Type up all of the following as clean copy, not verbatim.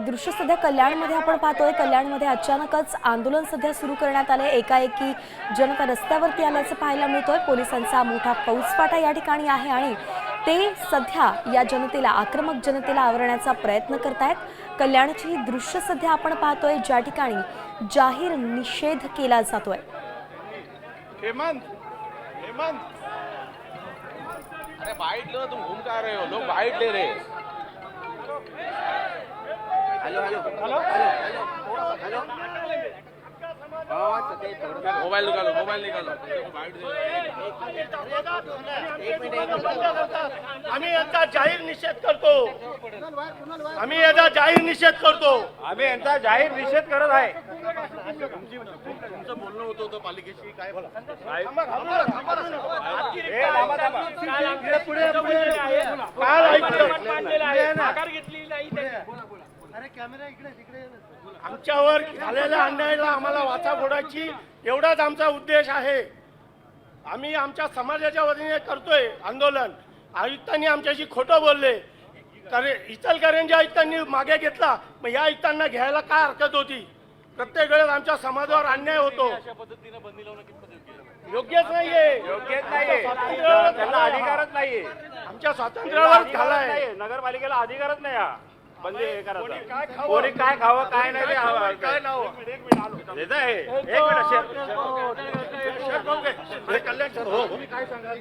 दृश्य सध्या कल्याणमध्ये आपण पाहतोय। कल्याणमध्ये अचानकच आंदोलन सध्या सुरू करण्यात आले। एकाएकी जनता रस्त्यावरती आल्याचं पाहायला मिळतोय। पोलिसांचा मोठा फौजफाटा या ठिकाणी आहे आणि ते सध्या या जनतेला, आक्रमक जनतेला आवरण्याचा प्रयत्न करतायत। कल्याणची ही दृश्य सध्या आपण पाहतोय, ज्या ठिकाणी जाहीर निषेध केला जातोय। हेमंत हेमंत अरे बाइट लो, तुम घूम कहाँ रहे हो? लोग बाइट ले रहे। Hello hello hello hello mobile निकालो, मोबाइल निकालो। आम्ही यांचा जाहीर निषेध करतो। आम्ही याचा जाहीर निषेध करतो। आम्ही यांचा जाहीर निषेध करत आहे। तुमचं बोलणं होतं होतं पालिकेशी, काय बोला? आमच्यावर झालेल्या अन्यायाला आम्हाला वाचा फोडायची एवढाच आमचा उद्देश आहे। आम्ही आमच्या समाजाच्या वतीने करतोय आंदोलन। आयुक्तांनी आमच्याशी खोटं बोलले, तर इचलकरंजी आयुक्तांनी मागे घेतला, मग या आयुक्तांना घ्यायला काय हरकत होती? प्रत्येक वेळेस आमच्या समाजावर अन्याय होतो। योग्यच नाहीये, योग्यच नाहीये, त्यांना अधिकारच नाहीये। आमच्या स्वातंत्र्यावर झालाय। नगरपालिकेला अधिकारच नाही हा बंदी करायचा। कोणी काय खावं काय नाही ते हवं काय नाव देत आहे। एक मिनिट कल्याण सर, हो तुम्ही काय सांगाल?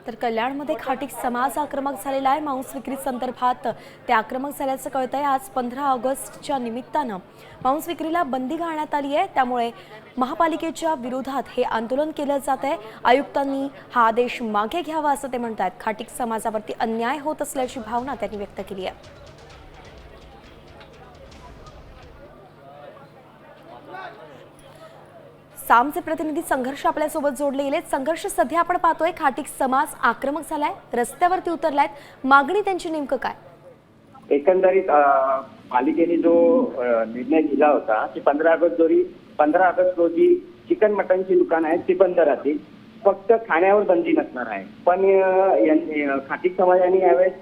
तर कल्याणमध्ये खाटीक समाज आक्रमक झालेला आहे। मांस विक्री संदर्भात ते आक्रमक झाल्याचं कळतंय। आज 15 ऑगस्टच्या निमित्तानं मांस विक्रीला बंदी घालण्यात आली आहे, त्यामुळे महापालिकेच्या विरोधात हे आंदोलन केलं जात आहे। आयुक्तांनी हा आदेश मागे घ्यावा असं ते म्हणतात। खाटीक समाजावरती अन्याय होत असल्याची भावना त्यांनी व्यक्त केली आहे। सामचे प्रतिनिधी संघर्ष आपल्यासोबत जोडले गेले। संघर्ष सध्या आपण पाहतोय खाटीक समाज आक्रमक झालाय, रस्त्यावरती उतरलायत। मागणी त्यांची नेमकं काय? एकंदरीत पालिकेने जो निर्णय दिला होता की 15 ऑगस्ट रोजी चिकन मटनची दुकान आहेत ती बंद राहतील, फक्त खाण्यावर बंदी नसणार आहे। पण खाटीक समाजाने यावेळेस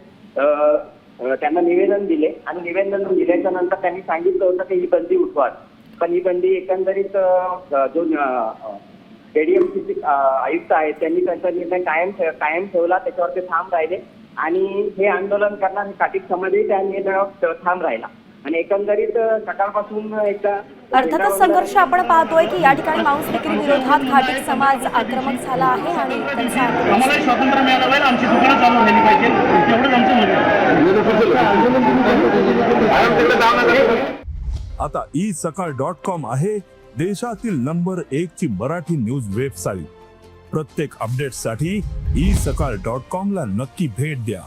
त्यांना निवेदन दिले आणि निवेदन दिल्याच्या नंतर त्यांनी सांगितलं होतं की ही बंदी उठवा। पण ही बंदी एकंदरीत जो स्टेडियमचे आयुक्त आहेत त्यांनी त्यांचा निर्णय कायम ठेवला, त्याच्यावर ते ठाम राहिले आणि हे आंदोलन करणारे खाटीक समाजही त्या निर्णयावर ठाम राहिला आणि एकंदरीत सकाळपासून एकदा अर्थातच संघर्ष आपण पाहतोय की या ठिकाणी मांस विक्री विरोधात खाटीक समाज आक्रमक झाला आहे आणि आम्हाला स्वातंत्र्य मिळालं पाहिजे, आमची दुकानं चालू झाली पाहिजे, एवढंच आमचं मत। आता isakal.com आहे देशातील नंबर 1 ची मराठी न्यूज वेबसाईट। प्रत्येक अपडेटसाठी isakal.com ला नक्की भेट द्या।